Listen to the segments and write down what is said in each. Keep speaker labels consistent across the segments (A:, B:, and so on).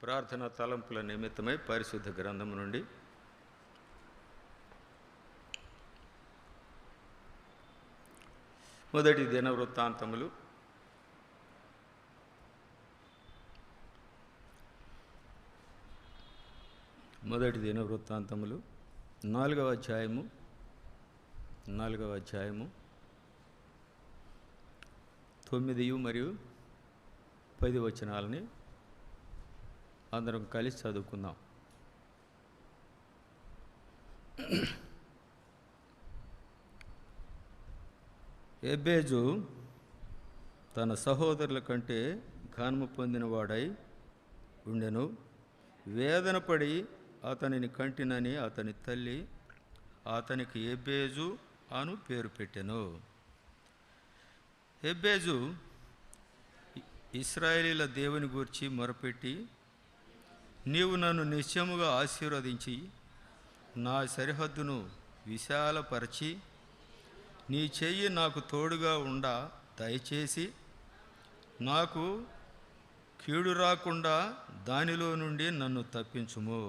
A: ప్రార్థన తలంపుల నిమిత్తమై పరిశుద్ధ గ్రంథం నుండి మొదటి దినవృత్తాంతములు 4వ అధ్యాయము 9 మరియు 10 వచనాలని అందరం కలిసి చదువుకుందాం. ఎబ్బేజు తన సహోదరుల కంటే ఘనము పొందినవాడై ఉండెను. వేదన పడి అతనిని కంటినని అతని తల్లి అతనికి ఎబ్బేజు అను పేరు పెట్టెను. ఎబ్బేజు ఇశ్రాయేలీల దేవుని గూర్చి మొరపెట్టి, నీవు నన్ను నిశ్చయముగా ఆశీర్వదించి నా సరిహద్దును విశాలపరచి నీ చెయ్యి నాకు తోడుగా ఉండ దయచేసి నాకు కీడు రాకుండా దానిలో నుండి నన్ను తప్పించుము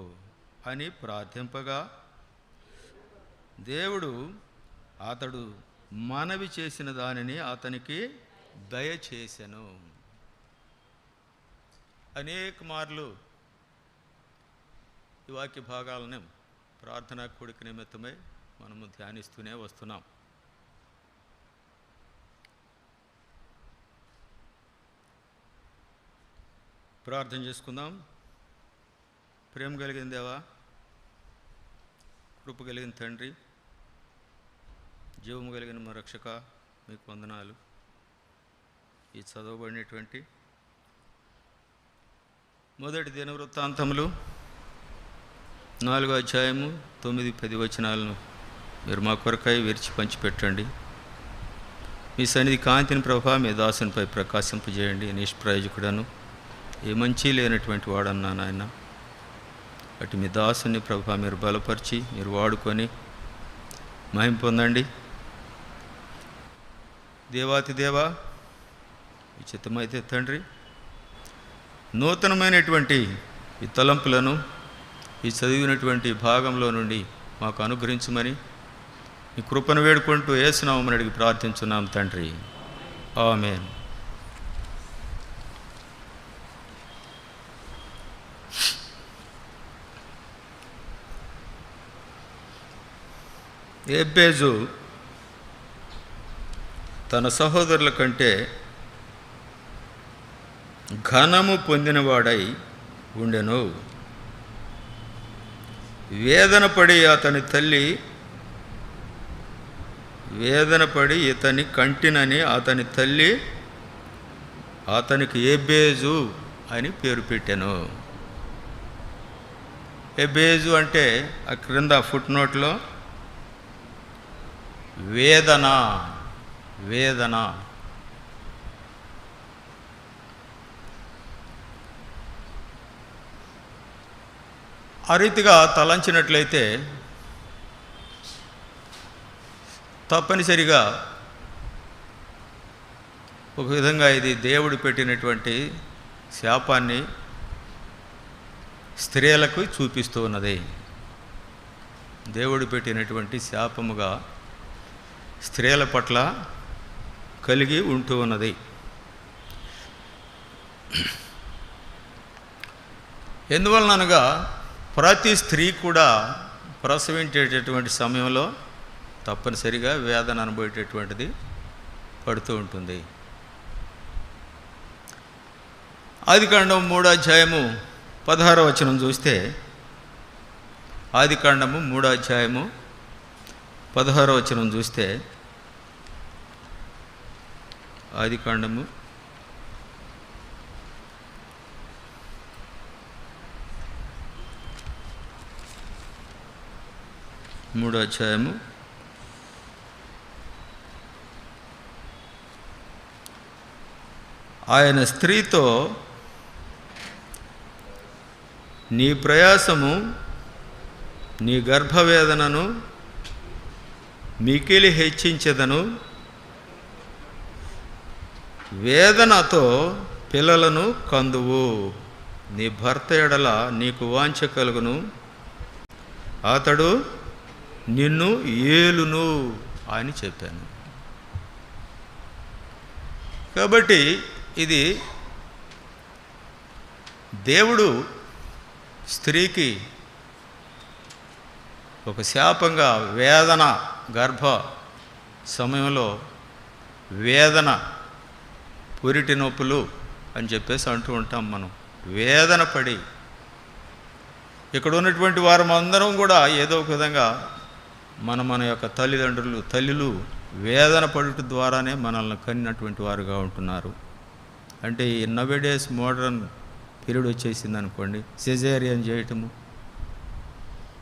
A: అని ప్రార్థింపగా దేవుడు అతడు మనవి చేసిన దానిని అతనికి దయచేసెను. అనేక మార్లు ఈ వాక్య భాగాలను ప్రార్థనా కూడిక నిమిత్తమై మనము ధ్యానిస్తూనే వస్తున్నాం. ప్రార్థన చేసుకుందాం. ప్రేమ కలిగిన దేవా, కృప కలిగిన తండ్రి, జీవము కలిగిన మా రక్షక, మీకు వందనాలు. ఈ చదవబడినటువంటి మొదటి దినవృత్తాంతములు 4వ అధ్యాయము 9-10 వచనాలను మీరు మా కొరకై విరిచి పంచిపెట్టండి. మీ సన్నిధి కాంతిని ప్రభా మీ దాసునిపై ప్రకాశింపజేయండి. నిష్ప్రయోజకుడను ఏ మంచి లేనటువంటి వాడన్నా నాయన, అటు మీ దాసుని ప్రభా మీరు బలపరిచి మీరు వాడుకొని మహిమ పొందండి. దేవాతి దేవా, ఈ చిత్తమైతే తండ్రి, నూతనమైనటువంటి ఈ తలంపులను ఈ చదివినటువంటి భాగంలో నుండి మాకు అనుగ్రహించమని ఈ కృపను వేడుకుంటూ యేసు నామమున అడిగి ప్రార్థించున్నాం తండ్రి, ఆమేన్. ఎబ్బేజు తన సహోదరుల కంటే ఘనము పొందినవాడై ఉండెను. వేదనపడి అతని తల్లి వేదనపడి ఇతని కంటినని అతని తల్లి అతనికి ఎబ్బేజు అని పేరు పెట్టెను. ఎబ్బేజు అంటే ఆ క్రింద ఫుట్ నోట్లో వేదన వేదన. ఆ రీతిగా తలంచినట్లయితే తప్పనిసరిగా ఒక విధంగా ఇది దేవుడు పెట్టినటువంటి శాపాన్ని స్త్రీలకు చూపిస్తూ ఉన్నది. దేవుడు పెట్టినటువంటి శాపముగా స్త్రీల పట్ల కలిగి ఉంటూ ఉన్నది. ఎందువలనగా ప్రతి స్త్రీ కూడా ప్రసవించేటటువంటి సమయంలో తప్పనిసరిగా వేదన అనుభవేటటువంటిది పడుతూ ఉంటుంది. ఆదికాండం 3వ అధ్యాయము 16వ వచనం చూస్తే, ఆదికాండము 3వ అధ్యాయము 16వ వచనం చూస్తే, ఆదికాండము 3వ అధ్యాయము 16వ ఆయన స్త్రీతో, నీ ప్రయాసము నీ గర్భవేదనను మికిలి హెచ్చించెదను, వేదనతో పిల్లలను కందువు నీ భర్త ఎడల నీకు వాంఛ కలుగును, అతడు నిన్ను ఏలును అని చెప్పాను. కాబట్టి ఇది దేవుడు స్త్రీకి ఒక శాపంగా, వేదన, గర్భ సమయంలో వేదన, పురిటి నొప్పులు అని చెప్పేసి అంటూ ఉంటాం మనం. వేదన పడి ఇక్కడ ఉన్నటువంటి వారు అందరం కూడా ఏదో ఒక విధంగా మన యొక్క తల్లులు వేదన పడుట ద్వారానే మనల్ని కన్నటువంటి వారుగా ఉంటున్నారు. అంటే ఈ నవేడేస్ మోడర్న్ పీరియడ్ వచ్చేసింది అనుకోండి, సిజేరియన్ చేయటము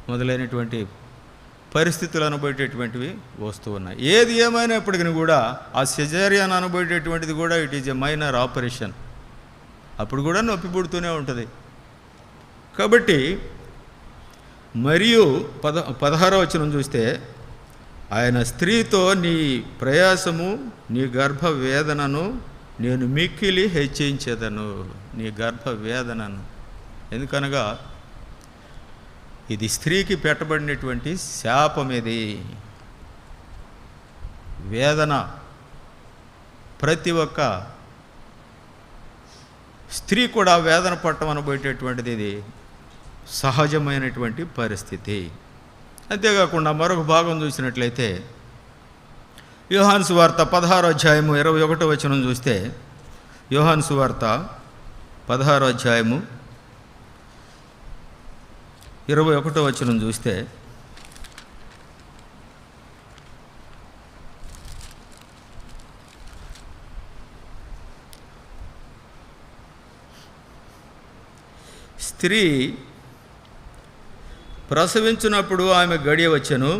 A: మొదలైనటువంటి పరిస్థితులు అనుభవేటటువంటివి వస్తూ ఉన్నాయి. ఏది ఏమైనప్పటికీ కూడా ఆ సిజేరియన్ అనుభవేటటువంటిది కూడా it is a minor operation. అప్పుడు కూడా నొప్పి పుడుతూనే ఉంటుంది. కాబట్టి మరియు 16వ వచనం చూస్తే, ఆయన స్త్రీతో నీ ప్రయాసము, నీ గర్భ వేదనను నేను మిక్కిలి హెచ్చించేదను. నీ గర్భ వేదనను, ఎందుకనగా ఇది స్త్రీకి పెట్టబడినటువంటి శాపం. ఇది వేదన ప్రతి ఒక్క స్త్రీ కూడా వేదన పట్టం అనబోయేటటువంటిది ఇది సహజమైనటువంటి పరిస్థితి. అంతేకాకుండా మరొక భాగం చూసినట్లయితే యోహాను సువార్త 16వ అధ్యాయము 21వ వచనం చూస్తే, యోహాను సువార్త 16వ అధ్యాయము 21వ వచనం చూస్తే, స్త్రీ ప్రసవించినప్పుడు ఆమె గడియ వచ్చెను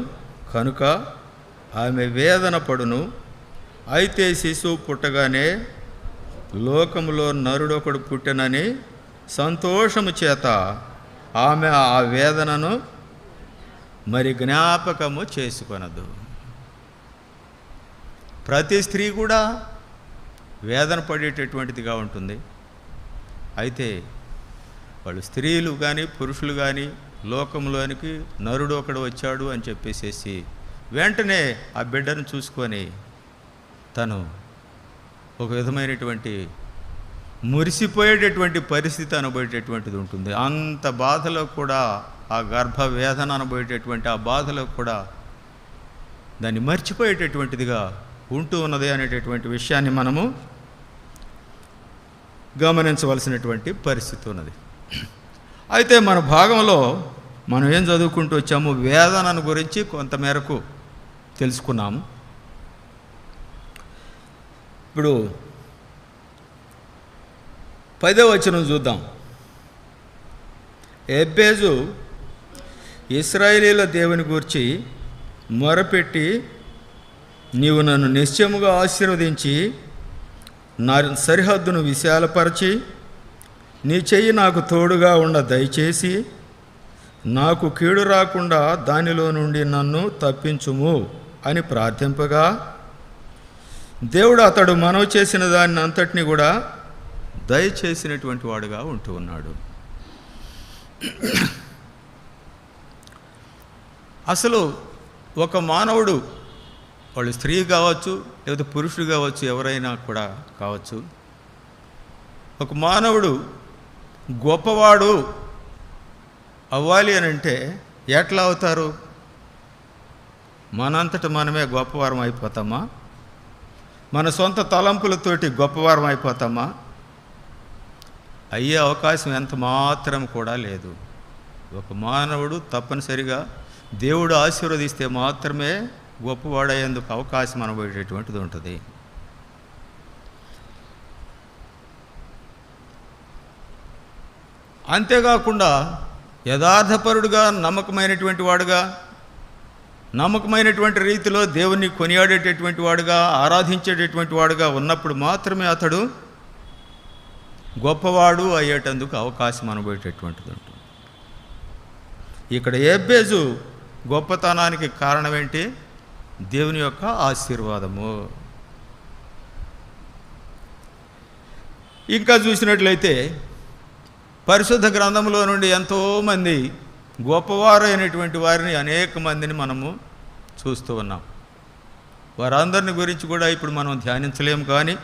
A: కనుక ఆమె వేదన పడును. అయితే శిశువు పుట్టగానే లోకములో నరుడొకడు పుట్టెనని సంతోషము చేత ఆమె ఆ వేదనను మరి జ్ఞాపకము చేసుకొనదు. ప్రతి స్త్రీ కూడా వేదన పడేటటువంటిదిగా ఉంటుంది. అయితే వాళ్ళు స్త్రీలు కానీ పురుషులు కానీ లోకంలోనికి నరుడు ఒకడు వచ్చాడు అని చెప్పేసేసి వెంటనే ఆ బిడ్డను చూసుకొని తను ఒక విధమైనటువంటి మురిసిపోయేటటువంటి పరిస్థితి అనుభవేటటువంటిది ఉంటుంది. అంత బాధలో కూడా, ఆ గర్భ వేదన అనుభవేటటువంటి ఆ బాధలో కూడా దాన్ని మర్చిపోయేటటువంటిదిగా ఉంటూ ఉన్నది అనేటటువంటి విషయాన్ని మనము గమనించవలసినటువంటి పరిస్థితి ఉన్నది. అయితే మన భాగంలో మనం ఏం చదువుకుంటూ వచ్చాము, వేదనను గురించి కొంతమేరకు తెలుసుకున్నాము. ఇప్పుడు 10వ వచనం చూద్దాం. ఎబ్బేజు ఇశ్రాయేలీల దేవుని గూర్చి మొరపెట్టి, నీవు నన్ను నిశ్చయముగా ఆశీర్వదించి నా సరిహద్దును విశాలపరచి నీ చెయ్యి నాకు తోడుగా ఉండ దయచేసి నాకు కీడు రాకుండా దానిలో నుండి నన్ను తప్పించుము అని ప్రార్థింపగా, దేవుడు అతడు మనవి చేసిన దాన్ని అంతటిని కూడా దయచేసినటువంటి వాడుగా ఉంటూ ఉన్నాడు. అసలు ఒక మానవుడు, వాళ్ళు స్త్రీ కావచ్చు లేదా పురుషుడు కావచ్చు, ఎవరైనా కూడా కావచ్చు, ఒక మానవుడు గొప్పవాడు అవ్వాలి అని అంటే ఎట్లా అవుతారు? మనంతట మనమే గొప్పవారం అయిపోతామా? మన సొంత తలంపులతోటి గొప్పవారం అయిపోతామా? అయ్యే అవకాశం ఎంత మాత్రం కూడా లేదు. ఒక మానవుడు తప్పనిసరిగా దేవుడు ఆశీర్వదిస్తే మాత్రమే గొప్పవాడయ్యేందుకు అవకాశం అనబడేటటువంటిది ఉంటుంది. అంతేకాకుండా యథార్థపరుడుగా, నమ్మకమైనటువంటి వాడుగా, నమ్మకమైనటువంటి రీతిలో దేవుణ్ణి కొనియాడేటటువంటి వాడుగా, ఆరాధించేటటువంటి వాడుగా ఉన్నప్పుడు మాత్రమే అతడు గొప్పవాడు అయ్యేటందుకు అవకాశం అనుభవేటటువంటిది ఉంటుంది. ఇక్కడ ఎబ్బేజు గొప్పతనానికి కారణం ఏంటి? దేవుని యొక్క ఆశీర్వాదము. ఇంకా చూసినట్లయితే పరిశుద్ధ గ్రంథంలో నుండి ఎంతోమంది గొప్పవారైనటువంటి వారిని అనేక మందిని మనము చూస్తూ ఉన్నాం. వారందరిని గురించి కూడా ఇప్పుడు మనం ధ్యానించలేము. కానీ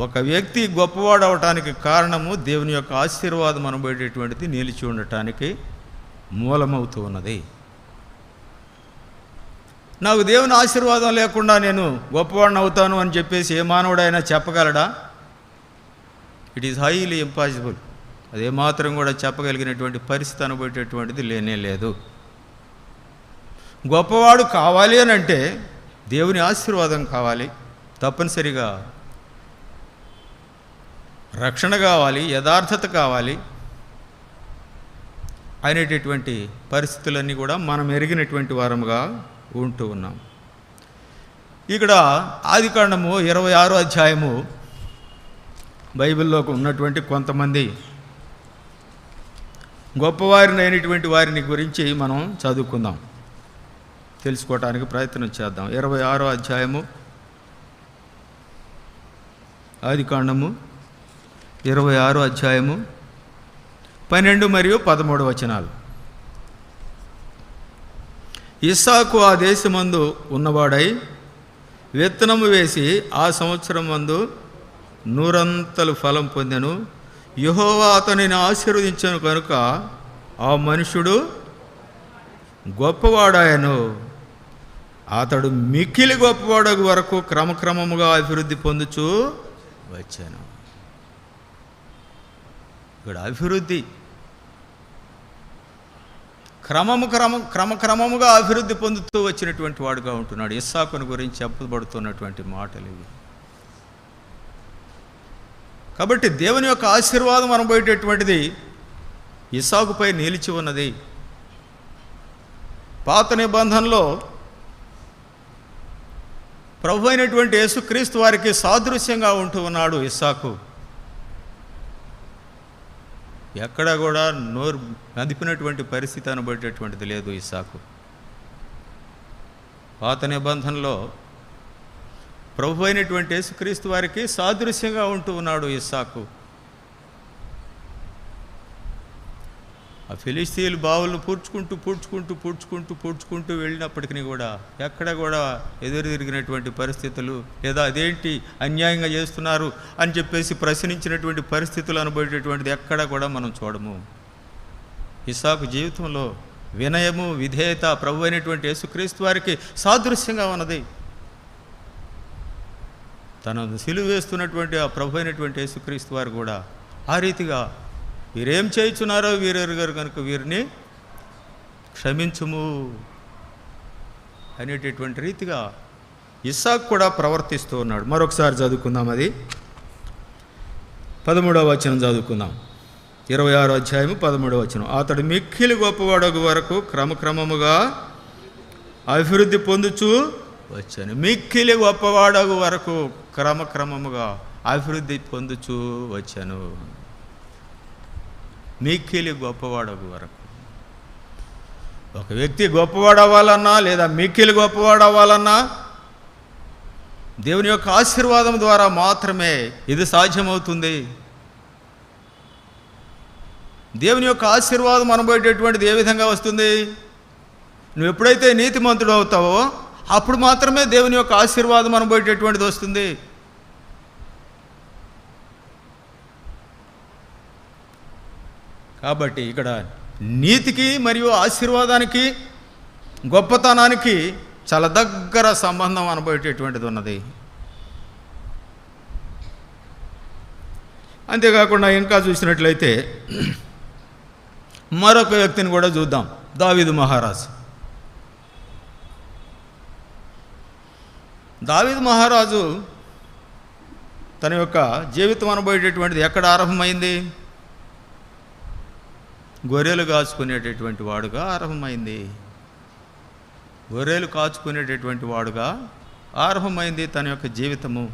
A: ఒక వ్యక్తి గొప్పవాడు అవటానికి కారణము దేవుని యొక్క ఆశీర్వాదం అనబడేటువంటిది నిలిచి ఉండటానికి మూలమవుతూ ఉన్నది. నాకు దేవుని ఆశీర్వాదం లేకుండా నేను గొప్పవాడిని అవుతాను అని చెప్పేసి ఏ మానవుడైనా చెప్పగలడా? It is highly impossible. అదేమాత్రం కూడా చెప్పగలిగినటువంటి పరిస్థితి అనబడేటువంటిది లేనే లేదు. గొప్పవాడు కావాలి అని అంటే దేవుని ఆశీర్వాదం కావాలి, తప్పనిసరిగా రక్షణ కావాలి, యథార్థత కావాలి అనేటటువంటి పరిస్థితులన్నీ కూడా మనం ఎరిగినటువంటి వారముగా ఉంటూ ఉన్నాం. ఇక్కడ ఆదికాండము 26వ అధ్యాయము బైబిల్లోకి ఉన్నటువంటి కొంతమంది గొప్పవారిని అయినటువంటి వారిని గురించి మనం చదువుకుందాం, తెలుసుకోవటానికి ప్రయత్నం చేద్దాం. 26వ అధ్యాయము ఆదికాండము 26వ అధ్యాయము 12 మరియు 13 వచనాలు. ఇస్సాకు ఆ దేశమందు ఉన్నవాడై విత్తనము వేసి ఆ సంవత్సరం మందు 100 ఫలం పొందెను. యెహోవా అతనిని ఆశీర్వదించెను కనుక ఆ మనుషుడు గొప్పవాడాయను. అతడు మిక్కిలి గొప్పవాడగు వరకు క్రమక్రమముగా అభివృద్ధి పొందుచూ వచ్చాను. ఇక్కడ అభివృద్ధి క్రమక్రమముగా అభివృద్ధి పొందుతూ వచ్చినటువంటి వాడుగా ఉంటున్నాడు. ఇస్సాకుని గురించి చెప్పబడుతున్నటువంటి మాటలు ఇవి. కాబట్టి దేవుని యొక్క ఆశీర్వాదం అనబోయేటటువంటిది ఇస్సాకుపై నిలిచి ఉన్నది. పాత నిబంధనలో ప్రభు అయినటువంటి యేసుక్రీస్తు వారికి సాదృశ్యంగా ఉంటూ ఉన్నాడు ఇస్సాకు. ఎక్కడా కూడా నోరు కదిపినటువంటి పరిస్థితి అనబడేటువంటిది లేదు ఇస్సాకు. పాత నిబంధనలో ప్రభు అయినటువంటి యేసుక్రీస్తు వారికి సాదృశ్యంగా ఉంటూ ఉన్నాడు ఇస్సాకు. ఆ ఫిలిస్తీయులు బావులను పూడ్చుకుంటూ వెళ్ళినప్పటికీ కూడా ఎక్కడ కూడా ఎదురు తిరిగినటువంటి పరిస్థితులు, లేదా అదేంటి అన్యాయంగా చేస్తున్నారు అని చెప్పేసి ప్రశ్నించినటువంటి పరిస్థితులు అనుభవేటటువంటిది ఎక్కడ కూడా మనం చూడము. ఇస్సాకు జీవితంలో వినయము, విధేయత ప్రభు అయినటువంటి యేసుక్రీస్తు వారికి సాదృశ్యంగా ఉన్నది. తనను సిలువ వేస్తున్నటువంటి ఆ ప్రభు అయినటువంటి యేసుక్రీస్తు వారు కూడా ఆ రీతిగా వీరేం చేయుచున్నారో వీరెరుగారు కనుక వీరిని క్షమించుము అనేటటువంటి రీతిగా ఇస్సాకు కూడా ప్రవర్తిస్తూ ఉన్నాడు. మరొకసారి చదువుకుందాం, అది 13వ వచనం చదువుకుందాం. 26వ అధ్యాయము 13వ వచనం. అతడు మిక్కిలి గొప్పవాడగు వరకు క్రమక్రమముగా అభివృద్ధి పొందుచూ వచ్చాను. మిక్కిలి గొప్పవాడగు వరకు క్రమక్రమముగా అభివృద్ధి పొందుచూ వచ్చాను. మిక్కిలి గొప్పవాడగు వరకు. ఒక వ్యక్తి గొప్పవాడవ్వాలన్నా లేదా మిక్కిలి గొప్పవాడవ్వాలన్నా దేవుని యొక్క ఆశీర్వాదం ద్వారా మాత్రమే ఇది సాధ్యమవుతుంది. దేవుని యొక్క ఆశీర్వాదం అనబోయేటటువంటిది ఏ విధంగా వస్తుంది? నువ్వు ఎప్పుడైతే నీతిమంతుడు అవుతావో అప్పుడు మాత్రమే దేవుని యొక్క ఆశీర్వాదం అనబోయేటటువంటిది వస్తుంది. కాబట్టి ఇక్కడ నీతికి మరియు ఆశీర్వాదానికి, గొప్పతనానికి చాలా దగ్గర సంబంధం అనబోయేటటువంటిది ఉన్నది. అంతేకాకుండా ఇంకా చూసినట్లయితే మరొక వ్యక్తిని కూడా చూద్దాం, దావీదు మహారాజు. దావీదు మహారాజు తన యొక్క జీవితం అనబోయేటటువంటిది ఎక్కడ ఆరంభమైంది? గొర్రెలు కాచుకునేటటువంటి వాడుగా ఆరంభమైంది. గొర్రెలు కాచుకునేటటువంటి వాడుగా ఆరంభమైంది తన యొక్క జీవితము.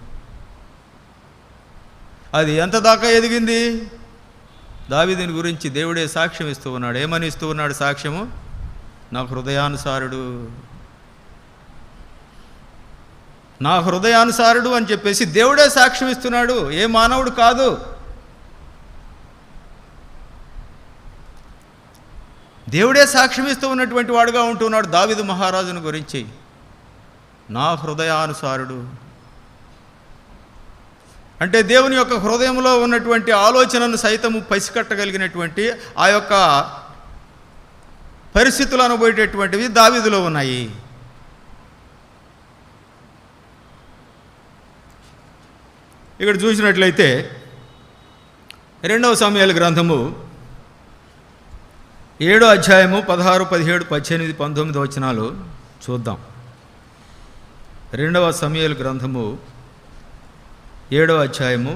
A: అది ఎంత దాకా ఎదిగింది? దావీదుని గురించి దేవుడే సాక్ష్యం ఇస్తూ ఉన్నాడు. ఏమని ఇస్తూ ఉన్నాడు సాక్ష్యము? నా హృదయానుసారుడు అని చెప్పేసి దేవుడే సాక్ష్యం ఇస్తున్నాడు, ఏ మానవుడు కాదు. దేవుడే సాక్ష్యం ఇస్తూ ఉన్నటువంటి వాడుగా ఉంటున్నాడు దావీదు మహారాజును గురించి. నా హృదయానుసారుడు అంటే దేవుని యొక్క హృదయంలో ఉన్నటువంటి ఆలోచనను సైతము పసికట్టగలిగినటువంటి ఆ యొక్క పరిస్థితులు అనుభవేటటువంటివి దావీదులో ఉన్నాయి. ఇక్కడ చూసినట్లయితే 2వ సమూయేలు గ్రంథము 7వ అధ్యాయము 16, 17, 18, 19 వచనాలు చూద్దాం. 2వ సమూయేలు గ్రంథము 7వ అధ్యాయము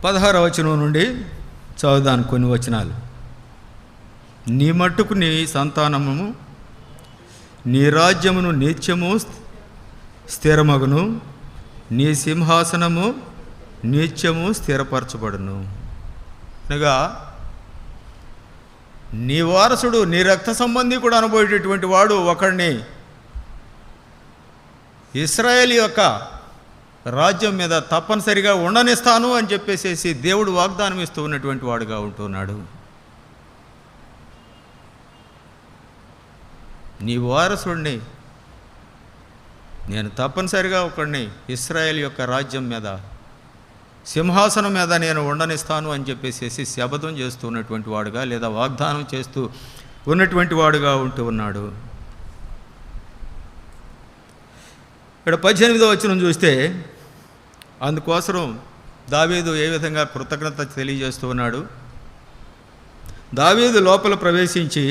A: 16వ వచనం నుండి చదువుదాను కొన్ని వచనాలు. నీ మట్టుకు నీ సంతానము నీ రాజ్యమును నిత్యము స్థిరమగును, నీ సింహాసనము నిత్యము స్థిరపరచబడును. అనగా నీ వారసుడు, నీ రక్త సంబంధి కూడా అనుభవేటటువంటి వాడు ఒకడిని ఇశ్రాయేలు యొక్క రాజ్యం మీద తప్పనిసరిగా ఉండనిస్తాను అని చెప్పేసేసి దేవుడు వాగ్దానం ఇస్తూ ఉన్నటువంటి వాడుగా ఉంటున్నాడు. నీ వారసుడిని నేను తప్పనిసరిగా ఒకడిని ఇశ్రాయేలు యొక్క రాజ్యం మీద, సింహాసనం మీద నేను ఉండనిస్తాను అని చెప్పేసి శపథం చేస్తూ ఉన్నటువంటి వాడుగా, లేదా వాగ్దానం చేస్తూ ఉన్నటువంటి వాడుగా ఉంటూ ఉన్నాడు. ఇక్కడ 18వ వచనం చూస్తే అందుకోసం దావీదు ఏ విధంగా కృతజ్ఞత తెలియజేస్తూ ఉన్నాడు. దావీదు లోపల ప్రవేశించి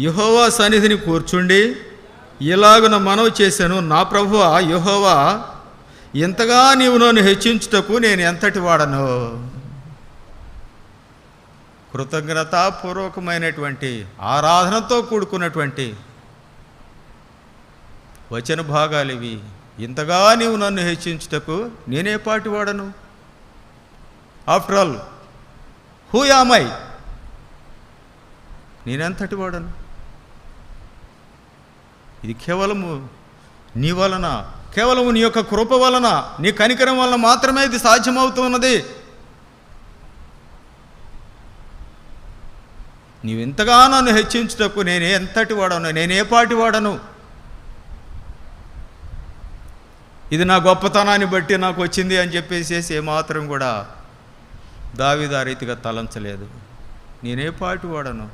A: యెహోవా సన్నిధిని కూర్చుండి ఇలాగున మనవి చేశాను, నా ప్రభువా యెహోవా, ఇంతగా నీవు నన్ను హెచ్చించుటకు నేను ఎంతటి వాడను. కృతజ్ఞతాపూర్వకమైనటువంటి ఆరాధనతో కూడుకున్నటువంటి వచన భాగాలు ఇవి. ఇంతగా నీవు నన్ను హెచ్చించుటకు నేనే పాటి వాడను. After all who am I, నేనెంతటి వాడను. ఇది కేవలము నీ వలన, కేవలము నీ యొక్క కృప వలన, నీ కనికరం వలన మాత్రమే ఇది సాధ్యమవుతున్నది. నీవు ఇంతగా నన్ను హెచ్చించుటకు నేనే ఎంతటి వాడను, నేనే పాటి వాడను. ఇది నా గొప్పతనాన్ని బట్టి నాకు వచ్చింది అని చెప్పేసి ఏమాత్రం కూడా దావీదు ఆ రీతిగా తలంచలేదు. నేనే పాటి వాడను,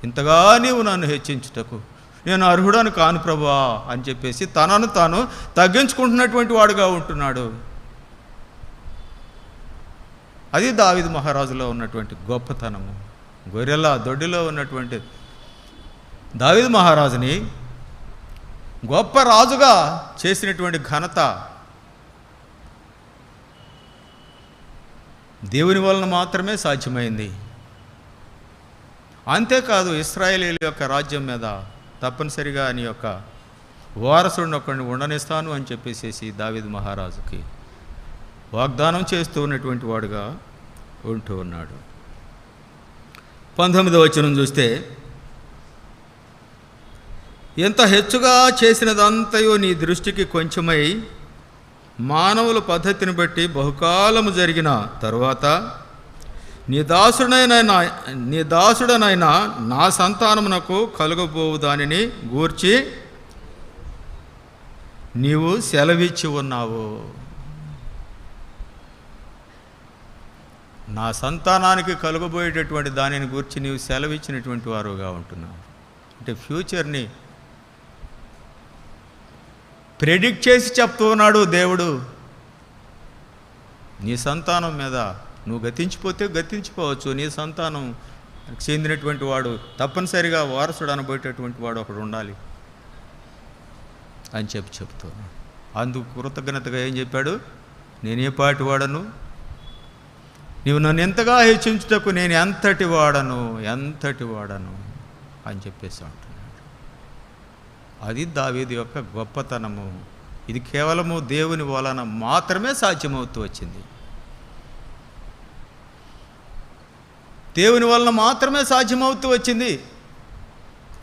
A: ఇంతగా నీవు నన్ను హెచ్చించుటకు నేను అర్హుడను కాను ప్రభువా అని చెప్పేసి తనను తాను తగ్గించుకుంటున్నటువంటి వాడుగా ఉంటున్నాడు. అది దావీదు మహారాజులో ఉన్నటువంటి గొప్పతనము. గొర్రెల దొడ్డిలో ఉన్నటువంటి దావీదు మహారాజుని గొప్ప రాజుగా చేసినటువంటి ఘనత దేవుని వలన మాత్రమే సాధ్యమైంది. అంతేకాదు ఇశ్రాయేలీయుల యొక్క రాజ్యం మీద తప్పనిసరిగా నీ యొక్క వారసుడిని ఒకడిని ఉండనిస్తాను అని చెప్పేసి దావీదు మహారాజుకి వాగ్దానం చేస్తూ ఉన్నటువంటి వాడుగా ఉంటూ ఉన్నాడు. 19వ వచనం చూస్తే, ఎంత హెచ్చుగా చేసినదంతయో నీ దృష్టికి కొంచెమై మానవుల పద్ధతిని బట్టి బహుకాలము జరిగిన తరువాత నీ దాసుడనైనా నా సంతానమునకు కలుగబోవు దానిని గూర్చి నీవు సెలవిచ్చి ఉన్నావు. నా సంతానానికి కలుగబోయేటటువంటి దానిని గూర్చి నీవు సెలవిచ్చినటువంటి వారుగా ఉంటున్నావు. అంటే ఫ్యూచర్ని ప్రెడిక్ట్ చేసి చెప్తూ ఉన్నాడు దేవుడు. నీ సంతానం మీద నువ్వు గతించిపోతే గతించిపోవచ్చు, నీ సంతానం చెందినటువంటి వాడు తప్పనిసరిగా వారసుడు అనబోయేటటువంటి వాడు ఒకడు ఉండాలి అని చెప్తున్నాడు. అందుకు కృతజ్ఞతగా ఏం చెప్పాడు, నేనే పాటి వాడను, నీవు నన్ను ఎంతగా హెచ్చించుటకు నేను ఎంతటి వాడను అని చెప్పేసి అంటున్నాడు. అది దావీదు యొక్క గొప్పతనము. ఇది కేవలము దేవుని వలన మాత్రమే సాధ్యమవుతూ వచ్చింది. దేవుని వలన మాత్రమే సాధ్యమవుతూ వచ్చింది.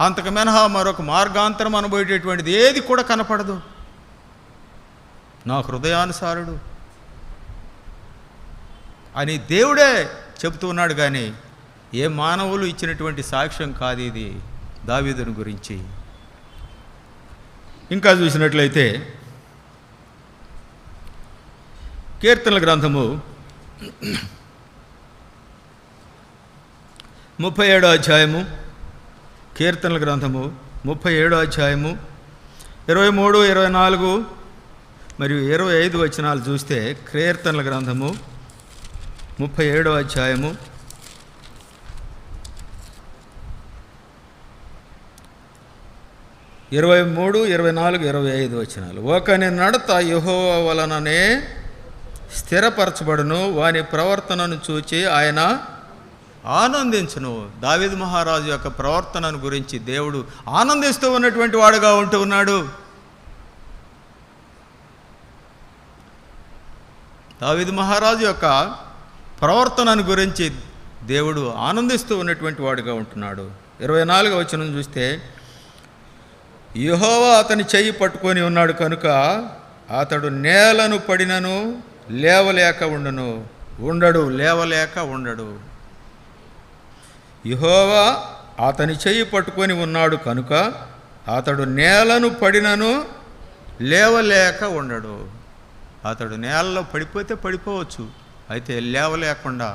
A: అంతకు మినహా మరొక మార్గాంతరం అనబోయేటటువంటిది ఏది కూడా కనపడదు. నా హృదయానుసారుడు అని దేవుడే చెబుతూ ఉన్నాడు. కానీ ఏ మానవులు ఇచ్చినటువంటి సాక్ష్యం కాదు ఇది దావీదుని గురించి. ఇంకా చూసినట్లయితే కీర్తనల గ్రంథము 37వ అధ్యాయము, కీర్తనల గ్రంథము 37వ అధ్యాయము 23, 24 మరియు 25 వచనాలు చూస్తే, కీర్తనల గ్రంథము 37వ అధ్యాయము 23, 24, 25 వచనాలు. ఒకని నడత యెహోవా వలననే స్థిరపరచబడును, వాని ప్రవర్తనను చూచి ఆయన ఆనందించును. దావీదు మహారాజు యొక్క ప్రవర్తనను గురించి దేవుడు ఆనందిస్తూ ఉన్నటువంటి వాడుగా ఉంటూ ఉన్నాడు. దావీదు మహారాజు యొక్క ప్రవర్తనను గురించి దేవుడు ఆనందిస్తూ ఉన్నటువంటి వాడుగా ఉంటున్నాడు. 24వ వచనం చూస్తే, యెహోవా అతని చెయ్యి పట్టుకొని ఉన్నాడు కనుక అతడు నేలను పడినను లేవలేక ఉండడు. యెహోవా అతని చెయ్యి పట్టుకొని ఉన్నాడు కనుక అతడు నేలను పడినను లేవలేక ఉండడు. అతడు నేలలో పడిపోతే పడిపోవచ్చు, అయితే లేవలేకుండా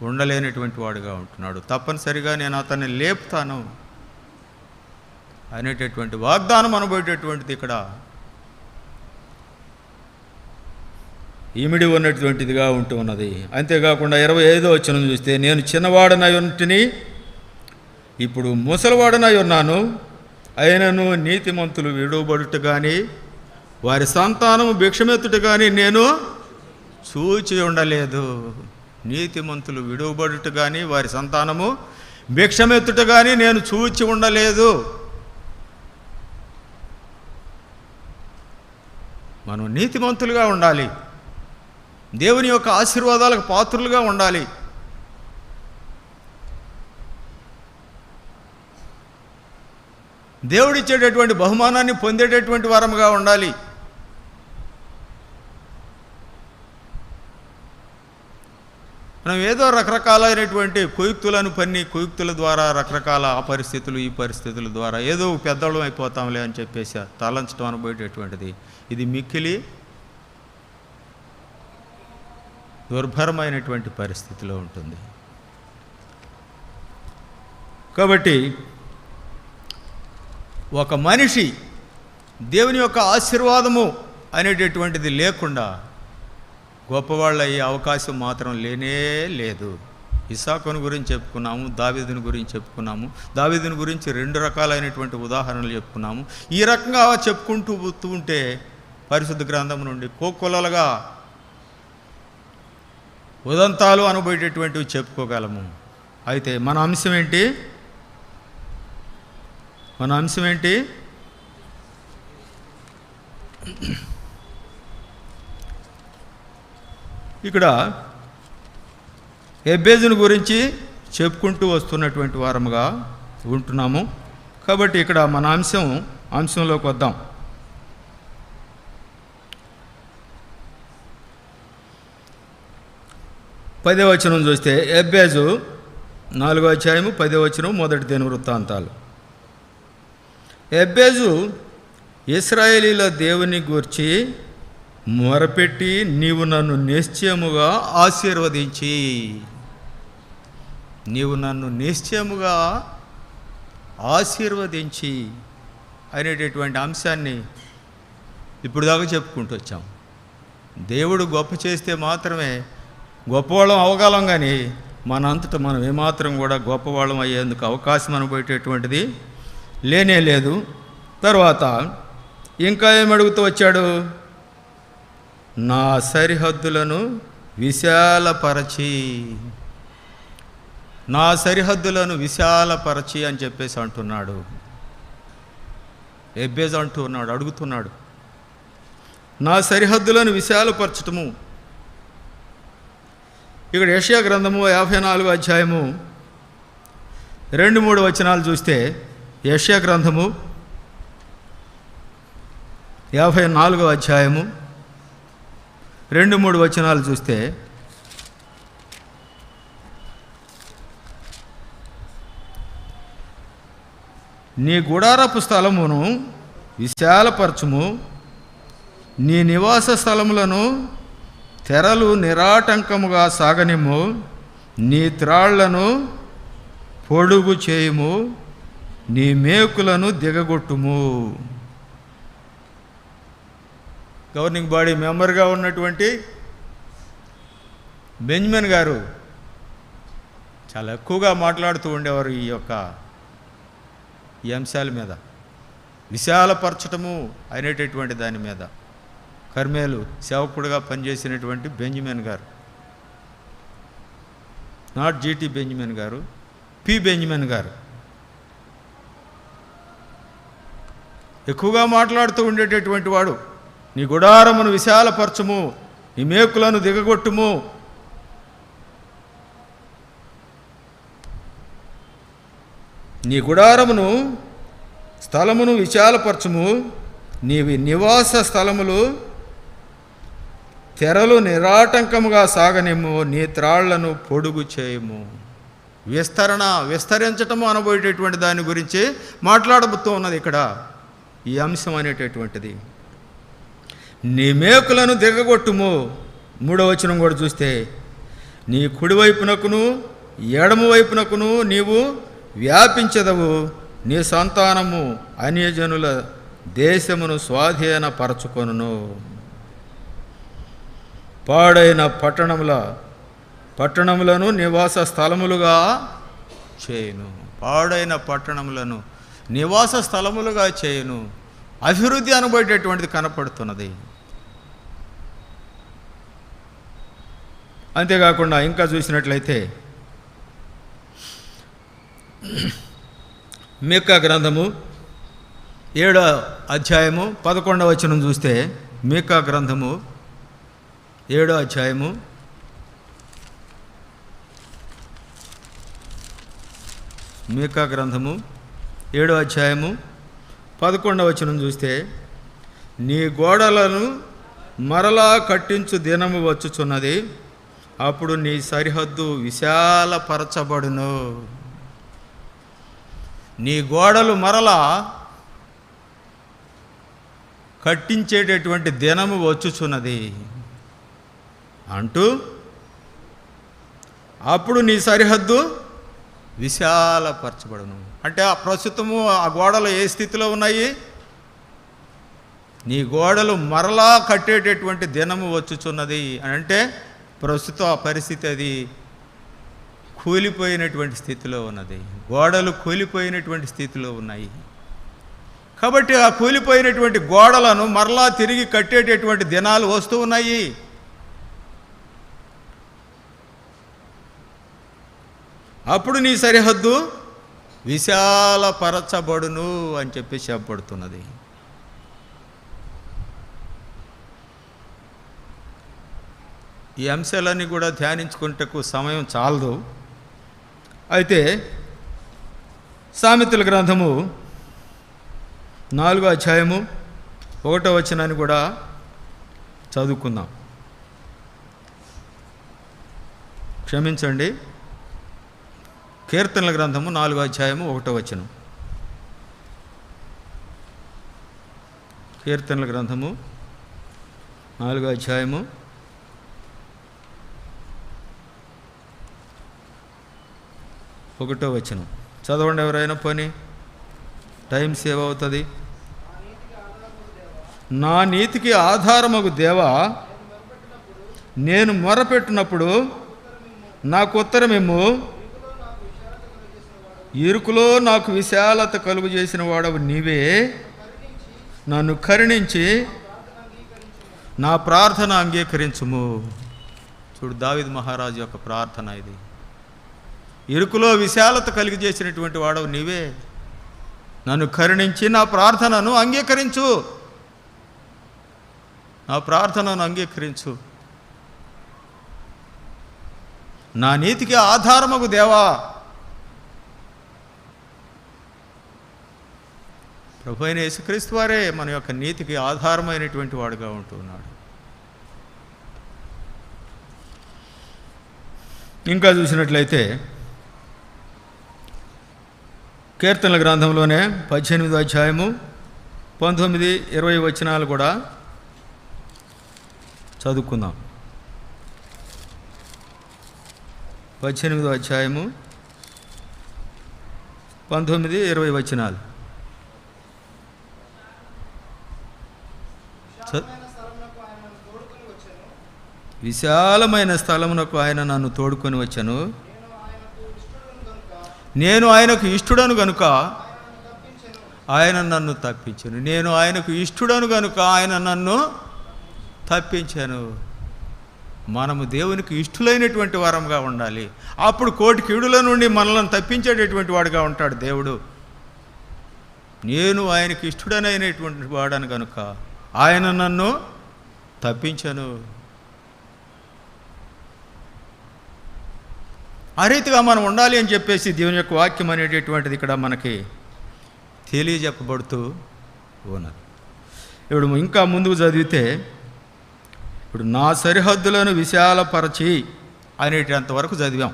A: ఉండలేనటువంటి వాడుగా ఉంటున్నాడు. తప్పనిసరిగా నేను అతన్ని లేపుతాను అనేటటువంటి వాగ్దానం అనబోయేటటువంటిది ఇక్కడ ఇమిడి ఉన్నటువంటిదిగా ఉంటూ ఉన్నది. అంతేకాకుండా 25వ వచనం చూస్తే, నేను చిన్నవాడనై ఉంటిని, ఇప్పుడు ముసలివాడనై ఉన్నాను, అయినను నీతిమంతులు విడువబడుట కానీ వారి సంతానము భిక్షమెత్తుట కానీ నేను చూచి ఉండలేదు. నీతిమంతులు విడువబడుట కానీ వారి సంతానము భిక్షమెత్తుట కానీ నేను చూచి ఉండలేదు. మనం నీతిమంతులుగా ఉండాలి, దేవుని యొక్క ఆశీర్వాదాలకు పాత్రులుగా ఉండాలి. దేవుడిచ్చేటటువంటి బహుమానాన్ని పొందేటటువంటి వారముగా ఉండాలి. మనం ఏదో రకరకాలైనటువంటి కుయుక్తులను కుయుక్తుల ద్వారా రకరకాల ఆ పరిస్థితులు ఈ పరిస్థితుల ద్వారా ఏదో పెద్దవాళ్ళం అయిపోతాంలే అని చెప్పేసి తలంచడం అనబోయేటటువంటిది ఇది మిక్కిలి దుర్భరమైనటువంటి పరిస్థితిలో ఉంటుంది. కాబట్టి ఒక మనిషి దేవుని యొక్క ఆశీర్వాదము అనేటటువంటిది లేకుండా గొప్పవాళ్ళు అయ్యే అవకాశం మాత్రం లేనే లేదు. ఇస్సాకును గురించి చెప్పుకున్నాము, దావీదుని గురించి చెప్పుకున్నాము. దావీదుని గురించి 2 రకాలైనటువంటి ఉదాహరణలు చెప్పుకున్నాము. ఈ రకంగా చెప్పుకుంటూ ఉంటే పరిశుద్ధ గ్రంథం నుండి కోకొల్లలుగా ఉదంతాలు అనుభవేటటువంటివి చెప్పుకోగలము. అయితే మన అంశం ఏంటి? ఇక్కడ ఎబ్బేజును గురించి చెప్పుకుంటూ వస్తున్నటువంటి వారముగా ఉంటున్నాము. కాబట్టి ఇక్కడ మన అంశంలోకి వద్దాం. పదవ వచనం చూస్తే, ఎబ్బేజు 4వ అధ్యాయము 10వ వచనం, మొదటి దినవృత్తాంతాలు. ఎబ్బేజు ఇశ్రాయేలీల దేవుని గూర్చి మొరపెట్టి, నీవు నన్ను నిశ్చయముగా ఆశీర్వదించి అనేటటువంటి అంశాన్ని ఇప్పుడు దాకా చెప్పుకుంటూ వచ్చాం. దేవుడు గొప్ప చేస్తే మాత్రమే గొప్పవాళ్ళం అవగలం, కానీ మనంతటా మనం ఏమాత్రం కూడా గొప్పవాళ్ళం అయ్యేందుకు అవకాశం అనుభవేటటువంటిది లేనే లేదు. తర్వాత ఇంకా ఏమడుగుతూ వచ్చాడు? నా సరిహద్దులను విశాలపరచి అని చెప్పేసి అంటున్నాడు. ఎబ్బేజు అడుగుతున్నాడు, నా సరిహద్దులను విశాలపరచటము. ఇక్కడ యెషయా గ్రంథము 54 అధ్యాయము 2-3 వచనాలు చూస్తే, యెషయా గ్రంథము 54 అధ్యాయము 2-3 వచనాలు చూస్తే, నీ గుడారపు స్థలమును విశాలపరచుము, నీ నివాస స్థలములను తెరలు నిరాటంకముగా సాగనిమ్ము, నీ త్రాళ్లను పొడుగు చేయుము, నీ మేకులను దిగగొట్టుము. గవర్నింగ్ బాడీ మెంబర్గా ఉన్నటువంటి బెంజమిన్ గారు చాలా ఎక్కువగా మాట్లాడుతూ ఉండేవారు ఈ అంశాల మీద, విశాలపరచటము అనేటటువంటి దాని మీద. కర్మేలు సేవకుడుగా పనిచేసినటువంటి బెంజమిన్ గారు, నాట్ జీటీ బెంజమిన్ గారు, పి బెంజమిన్ గారు ఎక్కువగా మాట్లాడుతూ ఉండేటటువంటి వాడు. నీ గుడారమును విశాలపరచము, నీ మేకులను దిగగొట్టుము, నీ గుడారమును స్థలమును విశాలపరచుము, నీవి నివాస స్థలములు తెరలు నిరాటంకముగా సాగనిమ్ము, నీ త్రాళ్లను పొడుగు చేయము. విస్తరించటము అనబోయేటటువంటి దాని గురించి మాట్లాడబోతూ ఉన్నది ఇక్కడ ఈ అంశం అనేటటువంటిది. నీ మేకులను దిగగొట్టుము. 3వ వచనం కూడా చూస్తే, నీ కుడివైపునకును ఎడమ వైపునకును నీవు వ్యాపించదవు, నీ సంతానము అన్యజనుల దేశమును స్వాధీనపరచుకొనును. పాడైన పట్టణములను నివాస స్థలములుగా చేయును. పాడైన పట్టణములను నివాస స్థలములుగా చేయును. అభివృద్ధి అనబోయేటటువంటిది కనపడుతున్నది. అంతేకాకుండా ఇంకా చూసినట్లయితే మీకా గ్రంథము 7వ అధ్యాయము 11వ వచనం చూస్తే, మీకా గ్రంథము 7వ అధ్యాయము 11వ వచనం చూస్తే, నీ గోడలను మరలా కట్టించు దినము వచ్చుచున్నది, అప్పుడు నీ సరిహద్దు విశాలపరచబడును. నీ గోడలు మరలా కట్టించేటటువంటి దినము వచ్చుచున్నది అంటూ, అప్పుడు నీ సరిహద్దు విశాలపరచబడును. అంటే ఆ ప్రస్తుతము ఆ గోడలు ఏ స్థితిలో ఉన్నాయి? నీ గోడలు మరలా కట్టేటటువంటి దినము వచ్చుచున్నది అని అంటే, ప్రస్తుతం ఆ పరిస్థితి అది కూలిపోయినటువంటి స్థితిలో ఉన్నది. గోడలు కూలిపోయినటువంటి స్థితిలో ఉన్నాయి. కాబట్టి ఆ కూలిపోయినటువంటి గోడలను మరలా తిరిగి కట్టేటటువంటి దినాలు వస్తూ ఉన్నాయి. అప్పుడు నీ సరిహద్దు విశాలపరచబడును అని చెప్పి చెప్పబడుతున్నది. ఈ అంశాలన్నీ కూడా ధ్యానించుకుంటకు సమయం చాలదు. అయితే సామెతల గ్రంథము 4వ అధ్యాయము 1వ వచనాన్ని కూడా చదువుకుందాం. క్షమించండి, కీర్తనల గ్రంథము 4వ అధ్యాయము 1వ వచనం. కీర్తనల గ్రంథము 4వ అధ్యాయము 1వ వచనం చదవండి ఎవరైనా, పని టైం సేవ్ అవుతుంది. నా నీతికి ఆధారమగు దేవా, నేను మొరపెట్టినప్పుడు నాకు ఉత్తరమేమో, ఇరుకులో నాకు విశాలత కలుగు చేసిన వాడవు నీవే, నన్ను కరుణించి నా ప్రార్థన అంగీకరించుము. చూడు, దావీదు మహారాజు యొక్క ప్రార్థన ఇది. ఇరుకులో విశాలత కలిగి చేసినటువంటి వాడవు నీవే, నన్ను కరుణించి నా ప్రార్థనను అంగీకరించు, నా ప్రార్థనను అంగీకరించు. నా నీతికి ఆధారమగు దేవా. ప్రభు అయిన యేసుక్రీస్తు వారే మన యొక్క నీతికి ఆధారమైనటువంటి వాడుగా ఉంటున్నాడు. ఇంకా చూసినట్లయితే కీర్తనల గ్రంథంలోనే 18వ అధ్యాయము 19, 20 వచనాలు కూడా చదువుకుందాం. 18వ అధ్యాయము 19, 20 వచనాలు. విశాలమైన స్థలమునకు ఆయన నన్ను తోడుకొని వచ్చాను. నేను ఆయనకు ఇష్టడను గనుక ఆయన నన్ను తప్పించాను. నేను ఆయనకు ఇష్టడను గనుక ఆయన నన్ను తప్పించాను. మనము దేవునికి ఇష్టలైనటువంటి వారంగా ఉండాలి. అప్పుడు కోటి కీడుల నుండి మనల్ని తప్పించేటటువంటి వాడుగా ఉంటాడు దేవుడు. నేను ఆయనకి ఇష్టడనైనటువంటి వాడను గనుక ఆయన నన్ను తప్పించాను. ఆ రీతిగా మనం ఉండాలి అని చెప్పేసి దేవుని యొక్క వాక్యం అనేటటువంటిది ఇక్కడ మనకి తెలియజెప్పబడుతూ ఉన్నది. ఇప్పుడు ఇంకా ముందుకు చదివితే, ఇప్పుడు నా సరిహద్దులను విశాలపరచి అనేటంత వరకు చదివాం.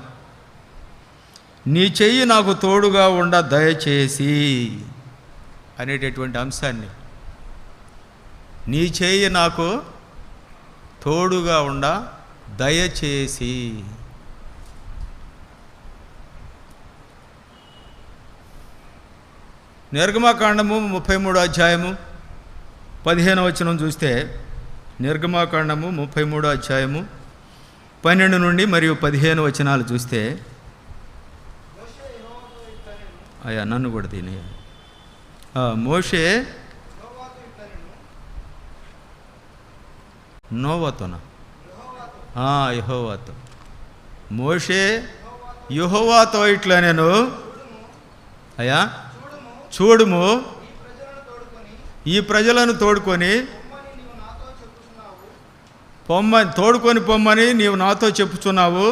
A: నీ చెయ్యి నాకు తోడుగా ఉండ దయచేసి అనేటటువంటి అంశాన్ని, నీ చెయ్యి నాకు తోడుగా ఉండ దయచేసి. నిర్గమాకాండము 33వ అధ్యాయము 15వ వచనం చూస్తే, నిర్గమాకాండము 33వ అధ్యాయము 12 నుండి మరియు 15 వచనాలు చూస్తే, అయ్యా నన్ను కూడా తినే మోషే నోవాతోనా యెహోవాతో, మోషే యెహోవాతో ఇట్లా నేను, అయ్యా చూడుము, ఈ ప్రజలను తోడుకొని పొమ్మని నీవు నాతో చెప్పుచున్నావు.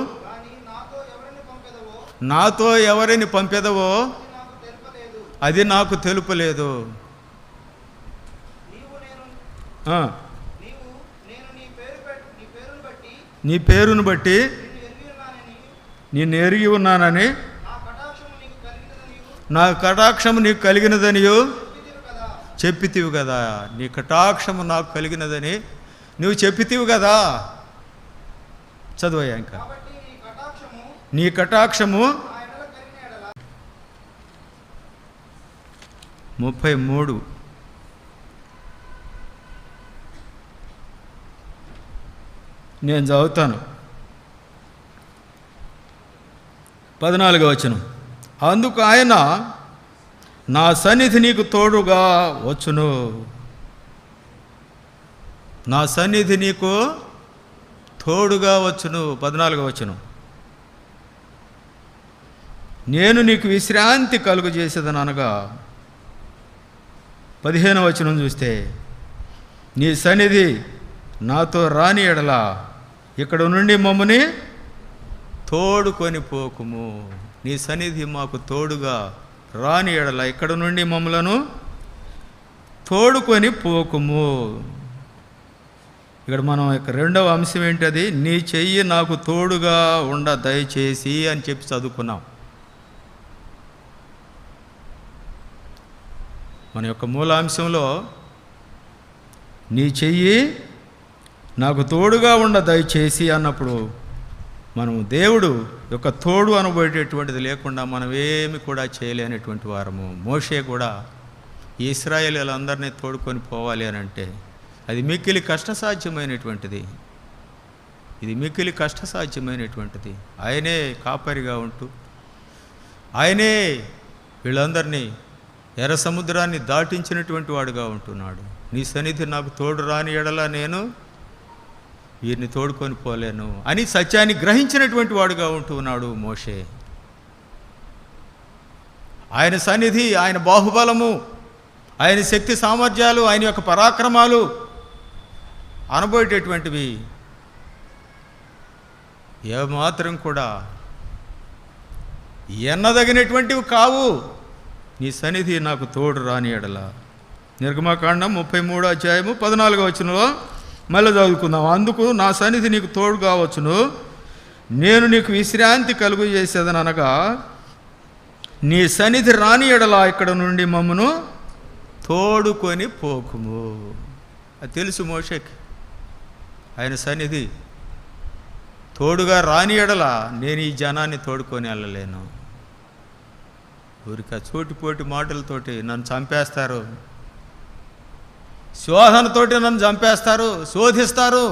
A: నాతో ఎవరిని పంపెదవో అది నాకు తెలుపలేదు. నీ పేరును బట్టి నేను ఎరిగి ఉన్నానని, నా కటాక్షము నీకు కలిగినదనియు చెప్పితివి కదా. నీ కటాక్షము నాకు కలిగినదని నువ్వు చెప్పితివి కదా. చదువయ్యా ఇంకా. నీ కటాక్షము 33 నేను చదువుతాను. 14వ వచనం. అందుకు ఆయన, నా సన్నిధి నీకు తోడుగా వచ్చును. నా సన్నిధి నీకు తోడుగా వచ్చును. 14వ వచనం. నేను నీకు విశ్రాంతి కలుగు చేసేదని అనగా, 15వ వచనం చూస్తే, నీ సన్నిధి నాతో రాని ఎడల ఇక్కడ నుండి మమ్మని తోడుకొని పోకుము. నీ సన్నిధి మాకు తోడుగా రాని ఎడల ఇక్కడ నుండి మమ్మలను తోడుకొని పోకుము. ఇక్కడ మనం రెండవ అంశం ఏంటది? నీ చెయ్యి నాకు తోడుగా ఉండ దయచేసి అని చెప్పి చదువుకున్నాం. మన యొక్క మూలాంశంలో నీ చెయ్యి నాకు తోడుగా ఉండ దయచేసి అన్నప్పుడు మనం దేవుడు యొక్క తోడు అనుభవేటటువంటిది లేకుండా మనం ఏమి కూడా చేయలేనటువంటి వారము. మోషే కూడా ఇశ్రాయేలీయులందరినీ తోడుకొని పోవాలి అని అంటే అది మిక్కిలి కష్టసాధ్యమైనటువంటిది. ఇది మిక్కిలి కష్టసాధ్యమైనటువంటిది. ఆయనే కాపరిగా ఉంటూ ఆయనే వీళ్ళందరినీ ఎర్ర సముద్రాన్ని దాటించినటువంటి వాడుగా ఉంటున్నాడు. నీ సన్నిధి నాకు తోడు రాని ఎడల నేను వీరిని తోడుకొని పోలేను అని సత్యాన్ని గ్రహించినటువంటి వాడుగా ఉంటున్నాడు మోషే. ఆయన సన్నిధి, ఆయన బాహుబలము, ఆయన శక్తి సామర్థ్యాలు, ఆయన యొక్క పరాక్రమాలు అనుభవేటటువంటివి. ఏమాత్రం కూడా ఎన్నదగినటువంటివి కావు. నీ సన్నిధి నాకు తోడు రాని ఎడల. నిర్గమకాండం 33:14 మళ్ళీ చదువుకుందాం. అందుకు నా సన్నిధి నీకు తోడు కావచ్చును, నేను నీకు విశ్రాంతి కలుగు చేసేదనగా నీ సన్నిధి రాని ఎడల ఇక్కడ నుండి మమ్మను తోడుకొని పోకుము. అది తెలుసు మోషేకి. ఆయన సన్నిధి తోడుగా రాని ఎడల నేను ఈ జనాన్ని తోడుకొని వెళ్ళలేను. ఊరిక చోటిపోటి మాటలతోటి నన్ను చంపేస్తారు, శోధనతోటి నన్ను చంపేస్తారు, శోధిస్తారు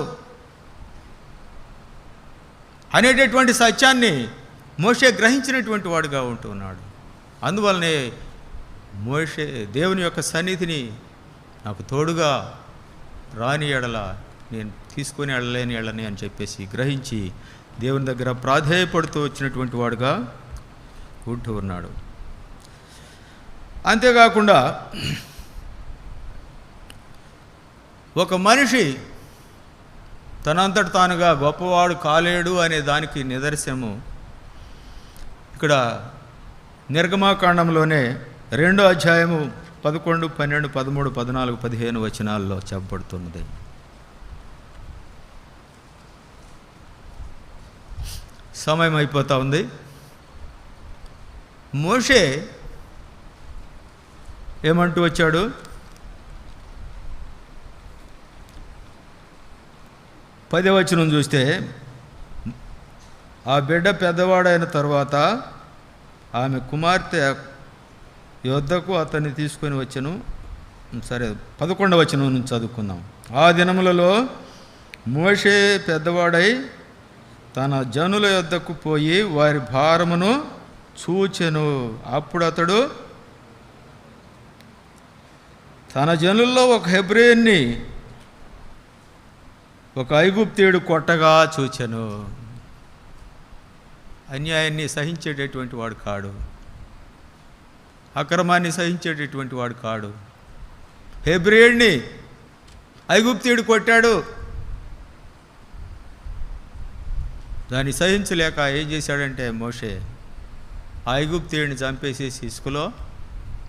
A: అనేటటువంటి సత్యాన్ని మోషే గ్రహించినటువంటి వాడుగా ఉంటున్నాడు. అందువల్లనే మోషే దేవుని యొక్క సన్నిధిని నాకు తోడుగా రాని ఎడల నేను తీసుకొని వెళ్ళలేని ఎడలని అని చెప్పేసి గ్రహించి దేవుని దగ్గర ప్రాధేయపడుతూ వచ్చినటువంటి వాడుగా ఉంటూ ఉన్నాడు. అంతేకాకుండా ఒక మనిషి తనంతట తానుగా గొప్పవాడు కాలేడు అనే దానికి నిదర్శనము ఇక్కడ నిర్గమాకాండంలోనే 2వ అధ్యాయము 11, 12, 13, 14, 15 వచనాల్లో చెప్పబడుతున్నది. సమయం అయిపోతూ ఉంది. మోషే ఏమంటూ వచ్చాడు? 10వ వచనం చూస్తే, ఆ బిడ్డ పెద్దవాడైన తర్వాత ఆమె కుమార్తె యొద్దకు అతన్ని తీసుకొని వచ్చెను. సరే, 11వ వచనం నుంచి చదువుకుందాం. ఆ దినములలో మోషే పెద్దవాడై తన జనుల యొద్దకు పోయి వారి భారమును చూచెను. అప్పుడు అతడు తన జనుల్లో ఒక హెబ్రేయుని ఒక ఐగుప్తీయుడు కొట్టగా చూచెను. అన్యాయాన్ని సహించేటటువంటి వాడు కాడు, అక్రమాన్ని సహించేటటువంటి వాడు కాడు. హెబ్రేయుడిని ఐగుప్తీయుడు కొట్టాడు. దాన్ని సహించలేక ఏం చేశాడంటే మోషే ఆ ఐగుప్తీయుడిని చంపేసేసి ఇసుకలో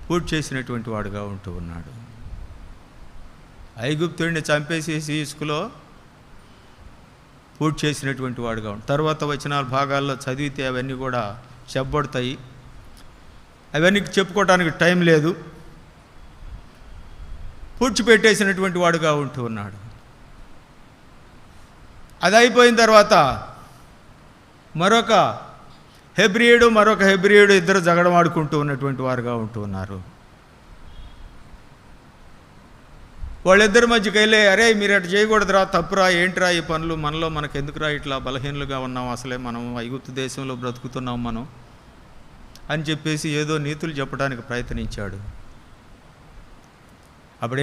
A: పూడ్చి చేసినటువంటి వాడుగా ఉంటూ ఉన్నాడు. ఐగుప్తీయుడిని చంపేసేసి ఇసుకలో పూడ్చి చేసినటువంటి వాడుగా ఉంటాడు. తర్వాత వచనాల భాగాల్లో చదివితే అవన్నీ కూడా చెప్పబడతాయి. అవన్నీ చెప్పుకోవడానికి టైం లేదు. పూడ్చిపెట్టేసినటువంటి వాడుగా ఉంటూ ఉన్నాడు. అది అయిపోయిన తర్వాత మరొక హెబ్రీయుడు ఇద్దరు జగడమాడుకుంటూ ఉన్నటువంటి వారుగా ఉంటూ ఉన్నారు. వాళ్ళిద్దరి మధ్యకి వెళ్ళి, అరే మీరు అటు చేయకూడదురా, తప్పురా, ఏంట్రా ఈ పనులు, మనలో మనకెందుకురా ఇట్లా బలహీనలుగా ఉన్నాం, అసలే మనం ఐగుప్తు దేశంలో బ్రతుకుతున్నాం మనం అని చెప్పేసి ఏదో నీతులు చెప్పడానికి ప్రయత్నించాడు. అప్పుడు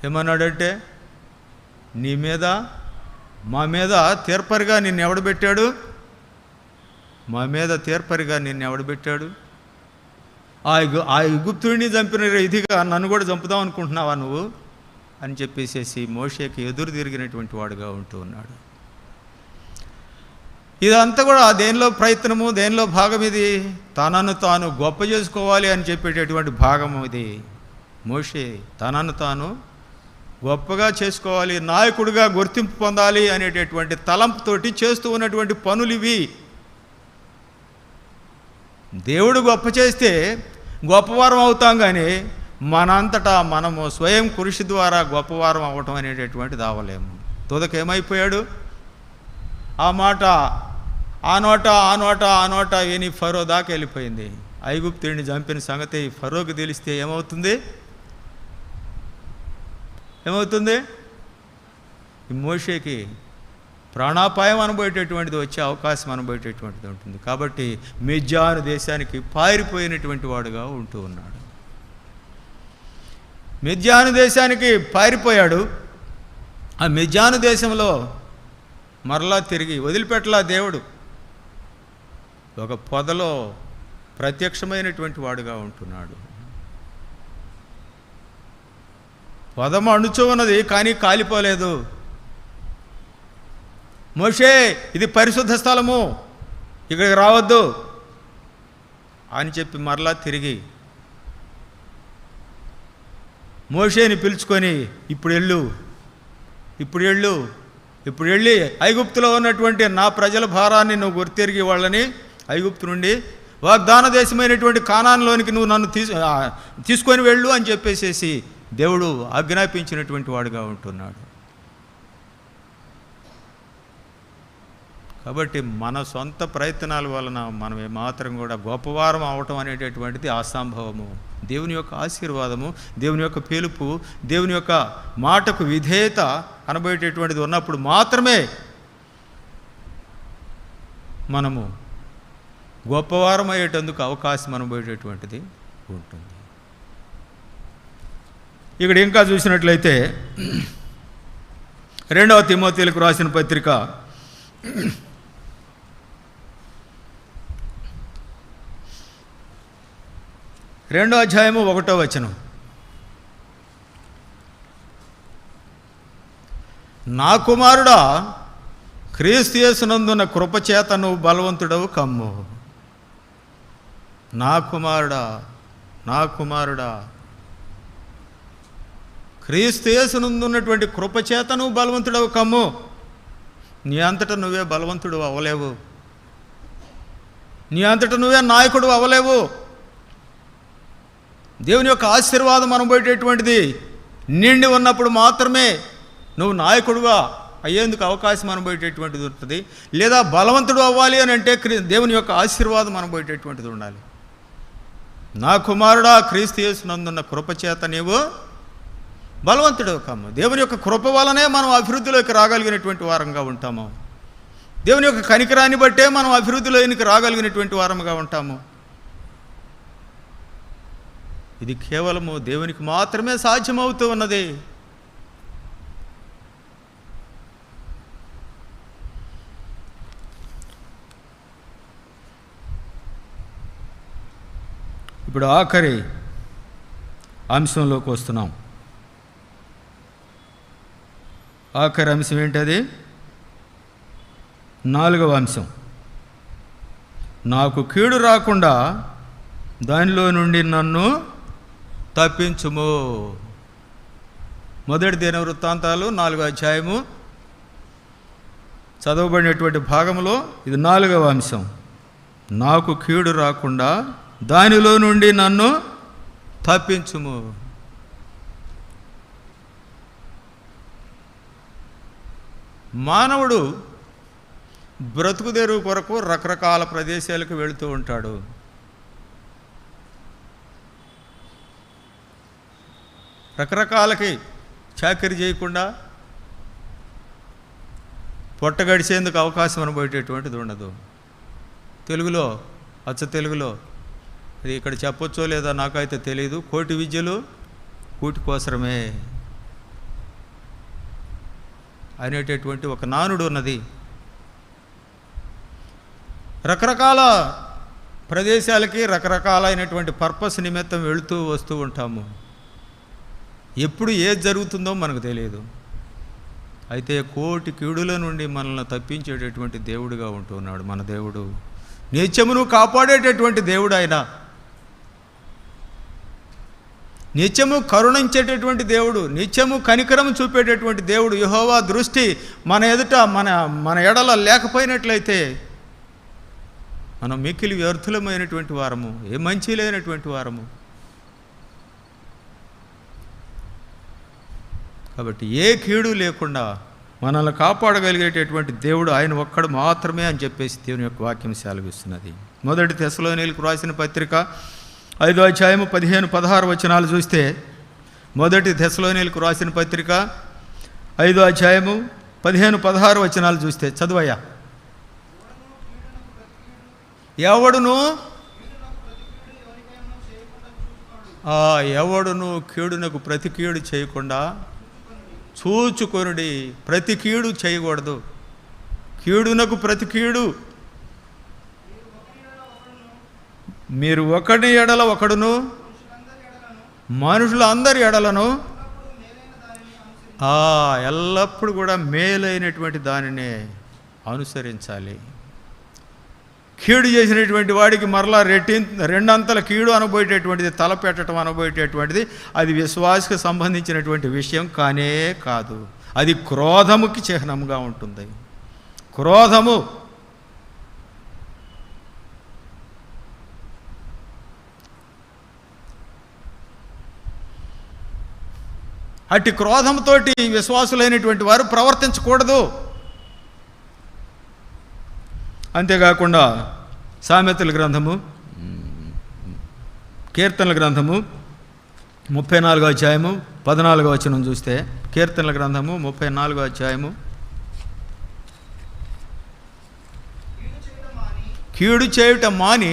A: ఏమన్నాడంటే, నీ మీద మా మీద తీర్పరిగా నిన్నెవడు పెట్టాడు? మా మీద తీర్పరిగా నిన్నెవడు పెట్టాడు? ఆ ఐగుప్తుడిని చంపిన ఇదిగా నన్ను కూడా చంపుదాం అనుకుంటున్నావా నువ్వు అని చెప్పేసేసి మోషేకి ఎదురు తిరిగినటువంటి వాడుగా ఉంటూ ఉన్నాడు. ఇదంతా కూడా దేనిలో ప్రయత్నము, దేనిలో భాగం ఇది? తనను తాను గొప్ప చేసుకోవాలి అని చెప్పేటటువంటి భాగము ఇది. మోషే తనను తాను గొప్పగా చేసుకోవాలి, నాయకుడిగా గుర్తింపు పొందాలి అనేటటువంటి తలంపుతోటి చేస్తూ ఉన్నటువంటి పనులు ఇవి. దేవుడు గొప్ప చేస్తే గొప్పవారం అవుతాం, కానీ మనంతటా మనము స్వయం కృషి ద్వారా గొప్పవారం అవ్వటం అనేటటువంటిది అవ్వలేము. తుదకేమైపోయాడు? ఆ మాట ఆ నోట విని ఫరో దాకా వెళ్ళిపోయింది. ఐగుప్తుడిని చంపిన సంగతి ఫరోకి తెలిస్తే ఏమవుతుంది? ఈ మోషేకి ప్రాణాపాయం అనుభవేటటువంటిది వచ్చే అవకాశం అనుభవేటటువంటిది ఉంటుంది. కాబట్టి మిద్యాను దేశానికి పారిపోయినటువంటి వాడుగా ఉంటూ ఉన్నాడు. మిద్యాను దేశానికి పారిపోయాడు. ఆ మిద్యాను దేశంలో మరలా తిరిగి వదిలిపెట్టలా దేవుడు. ఒక పొదలో ప్రత్యక్షమైనటువంటి వాడుగా ఉంటున్నాడు. పొద మండుచు ఉన్నది, కానీ కాలిపోలేదు. మోషే ఇది పరిశుద్ధ స్థలము, ఇక్కడికి రావద్దు అని చెప్పి మరలా తిరిగి మోషేని పిలుచుకొని ఇప్పుడు వెళ్ళి ఐగుప్తులో ఉన్నటువంటి నా ప్రజల భారాన్ని నువ్వు గుర్తెరిగి వాళ్ళని ఐగుప్తు నుండి వాగ్దాన దేశమైనటువంటి కానాన్లోనికి నువ్వు నన్ను తీసుకొని వెళ్ళు అని చెప్పేసేసి దేవుడు ఆజ్ఞాపించినటువంటి వాడుగా ఉంటున్నాడు. కాబట్టి మన సొంత ప్రయత్నాల వలన మనం ఏమాత్రం కూడా గొప్పవారం అవటం అనేటటువంటిది అసంభవము. దేవుని యొక్క ఆశీర్వాదము, దేవుని యొక్క పిలుపు, దేవుని యొక్క మాటకు విధేయత అనబోయేటటువంటిది ఉన్నప్పుడు మాత్రమే మనము గొప్పవారం అయ్యేటందుకు అవకాశం అనబోయేటటువంటిది ఉంటుంది. ఇక్కడ ఇంకా చూసినట్లయితే 2వ తిమోతేయులకు రాసిన పత్రిక 2వ అధ్యాయము 1వ వచనం. నా కుమారుడా, క్రీస్తు యేసునందున్న కృపచేత నువ్వు బలవంతుడవు కమ్ము. నా కుమారుడా, క్రీస్తు యేసునందున్నటువంటి కృపచేత నువ్వు బలవంతుడవు కమ్ము. నీ అంతటా నువ్వే బలవంతుడు అవ్వలేవు, నీ అంతటా నువ్వే నాయకుడు అవ్వలేవు. దేవుని యొక్క ఆశీర్వాదం అనుభవేటటువంటిది నిండి ఉన్నప్పుడు మాత్రమే నువ్వు నాయకుడుగా అయ్యేందుకు అవకాశం అనుభవేటటువంటిది ఉంటుంది. లేదా బలవంతుడు అవ్వాలి అని అంటే దేవుని యొక్క ఆశీర్వాదం అనుభవేటటువంటిది ఉండాలి. నా కుమారుడా, క్రీస్తు యేసునందున్న కృపచేత నీవు బలవంతుడు కమ్ము. దేవుని యొక్క కృప వలనే మనం అభివృద్ధిలోకి రాగలిగినటువంటి వారంగా ఉంటాము. దేవుని యొక్క కనికరాన్ని బట్టే మనం అభివృద్ధిలోనికి రాగలిగినటువంటి వారంగా ఉంటాము. ఇది కేవలము దేవునికి మాత్రమే సాధ్యమవుతూ ఉన్నది. ఇప్పుడు ఆఖరి అంశంలోకి వస్తున్నాం. ఆఖరి అంశం ఏంటది? 4వ అంశం. నాకు కీడు రాకుండా దానిలో నుండి నన్ను తప్పించుము. మొదటి దినవృత్తాంతాలు 4వ అధ్యాయము చదవబడినటువంటి భాగంలో ఇది 4వ అంశం. నాకు కీడు రాకుండా దానిలో నుండి నన్ను తప్పించుము. మానవుడు బ్రతుకుదెరువు కొరకు రకరకాల ప్రదేశాలకు వెళుతూ ఉంటాడు. రకరకాలకి చాకరీ చేయకుండా పొట్ట గడిచేందుకు అవకాశం అనుభవేటటువంటిది ఉండదు. తెలుగులో, అచ్చ తెలుగులో, అది ఇక్కడ చెప్పొచ్చో లేదా నాకైతే తెలియదు, కోటి విద్యలు కూటి కోసరమే అనేటటువంటి ఒక నానుడు ఉన్నది. రకరకాల ప్రదేశాలకి రకరకాలైనటువంటి పర్పస్ నిమిత్తం వెళుతూ వస్తూ ఉంటాము. ఎప్పుడు ఏది జరుగుతుందో మనకు తెలియదు. అయితే కోటి కీడుల నుండి మనల్ని తప్పించేటటువంటి దేవుడిగా ఉంటున్నాడు మన దేవుడు. నిత్యమును కాపాడేటటువంటి దేవుడు ఆయన. నిత్యము కరుణించేటటువంటి దేవుడు, నిత్యము కనికరం చూపేటటువంటి దేవుడు. యెహోవా దృష్టి మన ఎదుట మన ఎడల లేకపోయినట్లయితే మనం మిక్కిలి వ్యర్థులమైనటువంటి వారము, ఏ మంచి లేనటువంటి వారము. కాబట్టి ఏ కీడు లేకుండా మనల్ని కాపాడగలిగేటటువంటి దేవుడు ఆయన ఒక్కడు మాత్రమే అని చెప్పేసి దేవుని యొక్క వాక్యం సెలవిస్తున్నది. మొదటి తెస్సలోనీయులకు రాసిన పత్రిక 5వ అధ్యాయము 15-16 వచనాలు చూస్తే, మొదటి తెస్సలోనీయులకు రాసిన పత్రిక 5వ అధ్యాయము 15-16 వచనాలు చూస్తే, చదువయ్యా. ఎవడును కీడునకు ప్రతి కీడు చేయకుండా చూచుకొనుడి. ప్రతి కీడు చేయకూడదు. కీడునకు ప్రతి కీడు. మీరు ఒకడి ఎడల ఒకడును, మనుషులందరి ఎడలను ఎల్లప్పుడూ కూడా మేలైనటువంటి దానినే అనుసరించాలి. కీడు చేసినటువంటి వాడికి మరలా రెండంతల కీడు అనబోయేటటువంటిది, తలపెట్టడం అనబోయేటటువంటిది అది విశ్వాసకు సంబంధించినటువంటి విషయం కానే కాదు. అది క్రోధముకి చిహ్నంగా ఉంటుంది. క్రోధము అట్టి క్రోధంతో విశ్వాసులైనటువంటి వారు ప్రవర్తించకూడదు. అంతేకాకుండా సామెతల గ్రంథము, కీర్తనల గ్రంథము 34వ అధ్యాయము 14వ వచనం చూస్తే, కీర్తనల గ్రంథము 34వ అధ్యాయము, కీడు చేయుట మాని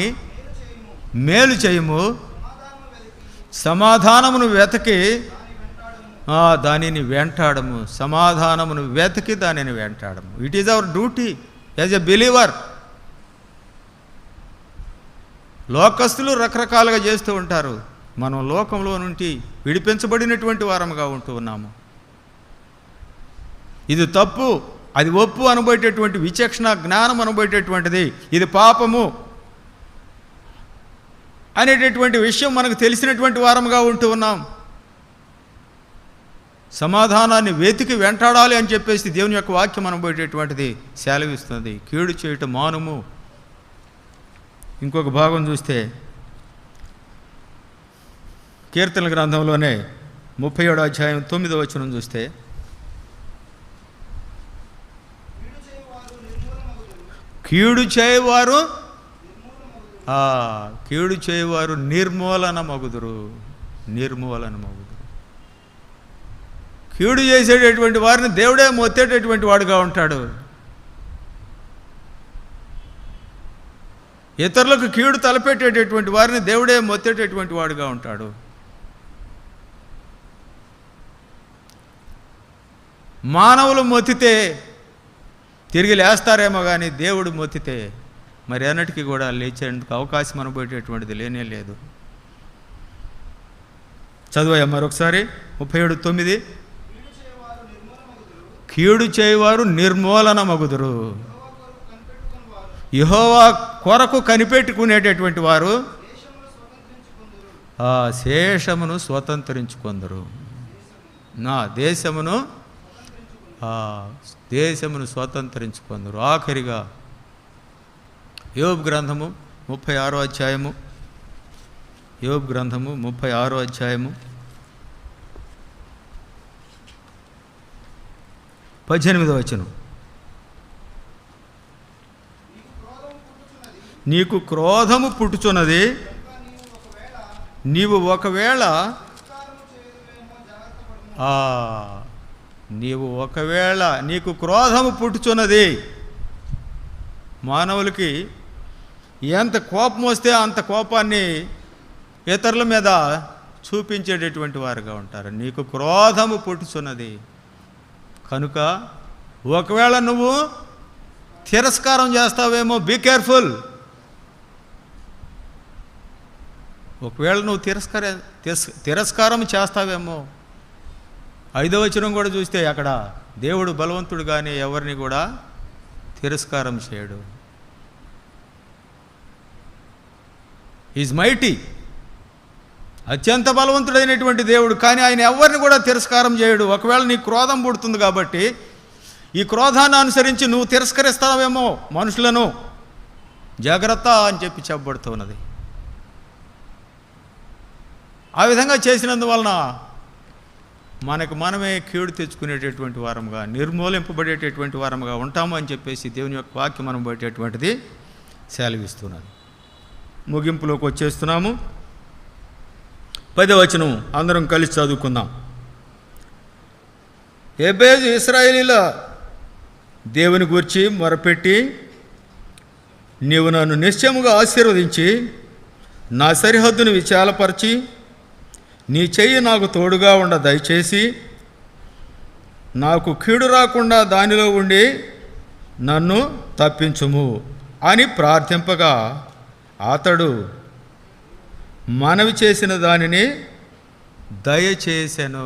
A: మేలు చేయుము, సమాధానమును వెతకి దానిని వెంటాడము. సమాధానమును వెతకి దానిని వెంటాడము. It is our duty as a believer. లోకస్తులు రకరకాలుగా చేస్తూ ఉంటారు. మనం లోకంలో నుండి విడిపించబడినటువంటి వారముగా ఉంటూ ఉన్నాము. ఇది తప్పు, అది ఒప్పు అనబోయేటటువంటి విచక్షణ జ్ఞానం అనబోయేటటువంటిది, ఇది పాపము అనేటటువంటి విషయం మనకు తెలిసినటువంటి వారముగా ఉంటూ ఉన్నాం. సమాధానాన్ని వెతికి వెంటాడాలి అని చెప్పేసి దేవుని యొక్క వాక్యం అనబోయేటటువంటిది సెలవిస్తుంది. కీడు చేయటం మానుము. ఇంకొక భాగం చూస్తే కీర్తనల గ్రంథంలోనే 37వ అధ్యాయం 9వ వచనం చూస్తే, కీడు చేయువారు నిర్మూలన మగుదురు. కీడు చేసేటటువంటి వారిని దేవుడే మొత్తేటటువంటి వాడుగా ఉంటాడు. ఇతరులకు కీడు తలపెట్టేటటువంటి వారిని దేవుడే మొత్తేటటువంటి వాడుగా ఉంటాడు. మానవులు మొత్తితే తిరిగి లేస్తారేమో కానీ దేవుడు మొత్తితే మరి అన్నిటికీ కూడా లేచేందుకు అవకాశం అనబోయేటటువంటిది లేనే లేదు. చదువయ్యా మరొకసారి 37:9, కీడు చేయువారు నిర్మూలన మగుదురు. యెహోవా కొరకు కనిపెట్టుకునేటటువంటి వారు శేషమును స్వతంత్రించుకొందరు. దేశమును స్వతంత్రించుకొందరు. ఆఖరిగా యోబు గ్రంథము 36వ అధ్యాయము, యోబు గ్రంథము 36వ అధ్యాయము 18వ వచనం, నీకు క్రోధము పుట్టుచున్నది, నీవు ఒకవేళ నీకు క్రోధము పుట్టుచున్నది. మానవులకి ఎంత కోపం వస్తే అంత కోపాన్ని ఇతరుల మీద చూపించేటటువంటి వారుగా ఉంటారు. నీకు క్రోధము పుట్టుచున్నది కనుక ఒకవేళ నువ్వు తిరస్కారం చేస్తావేమో, బీ కేర్ఫుల్. ఒకవేళ నువ్వు తిరస్కారం చేస్తావేమో. 5వ వచనం కూడా చూస్తే అక్కడ దేవుడు బలవంతుడు కానీ ఎవరిని కూడా తిరస్కారం చేయడు. ఈజ్ మైటీ, అత్యంత బలవంతుడైనటువంటి దేవుడు, కానీ ఆయన ఎవరిని కూడా తిరస్కారం చేయడు. ఒకవేళ నీ క్రోధం పుడుతుంది కాబట్టి ఈ క్రోధాన్ని అనుసరించి నువ్వు తిరస్కరిస్తావేమో మనుషులను, జాగ్రత్త అని చెప్పి చెప్పబడుతున్నది. ఆ విధంగా చేసినందువలన మనకు మనమే కీడు తెచ్చుకునేటటువంటి వారముగా, నిర్మూలింపబడేటటువంటి వారముగా ఉంటాము అని చెప్పేసి దేవుని యొక్క వాక్యం మనం బట్టేటువంటిది సెలవిస్తున్నది. ముగింపులోకి వచ్చేస్తున్నాము. 10వ వచనం అందరం కలిసి చదువుకుందాం. యెబెజు ఇశ్రాయేలీల దేవుని గూర్చి మొరపెట్టి, నీవు నన్ను నిశ్చయముగా ఆశీర్వదించి నా సరిహద్దును విశాలపరిచి నీ చెయ్యి నాకు తోడుగా ఉండ దయచేసి నాకు కీడు రాకుండా దానిలో ఉండి నన్ను తప్పించుము అని ప్రార్థింపగా అతడు మనవి చేసిన దానిని దయచేసెను.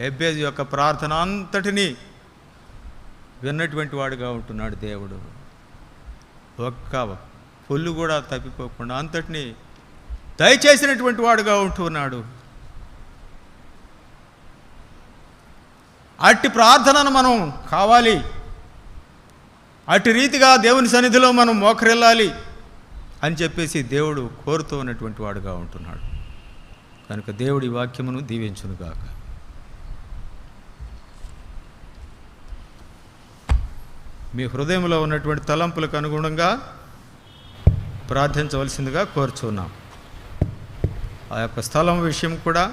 A: యెబెజు యొక్క ప్రార్థన అంతటినీ విన్నటువంటి వాడుగా ఉంటున్నాడు దేవుడు. ఒక్క పొల్లు కూడా తప్పిపోకుండా అంతటినీ దయచేసినటువంటి వాడుగా ఉంటున్నాడు. అట్టి ప్రార్థనను మనం కావాలి, అట్టి రీతిగా దేవుని సన్నిధిలో మనం మోకరిల్లాలి అని చెప్పేసి దేవుడు కోరుతూ ఉన్నటువంటి వాడుగా ఉంటున్నాడు. కనుక దేవుడి వాక్యమును దీవించునుగాక. మీ హృదయంలో ఉన్నటువంటి తలంపులకు అనుగుణంగా ప్రార్థించవలసిందిగా కోరుచున్నాం. ఆ యొక్క స్థలం విషయం కూడా,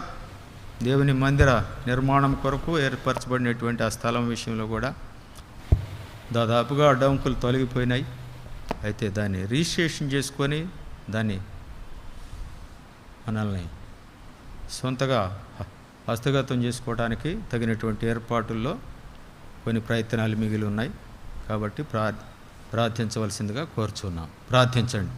A: దేవుని మందిర నిర్మాణం కొరకు ఏర్పరచబడినటువంటి ఆ స్థలం విషయంలో కూడా దాదాపుగా అడ్డంకులు తొలగిపోయినాయి. అయితే దాన్ని రిజిస్ట్రేషన్ చేసుకొని దాన్ని మనల్ని సొంతగా హస్తగతం చేసుకోవడానికి తగినటువంటి ఏర్పాటుల్లో కొన్ని ప్రయత్నాలు మిగిలి ఉన్నాయి. కాబట్టి ప్రార్థించవలసిందిగా కోరుచున్నాం. ప్రార్థించండి.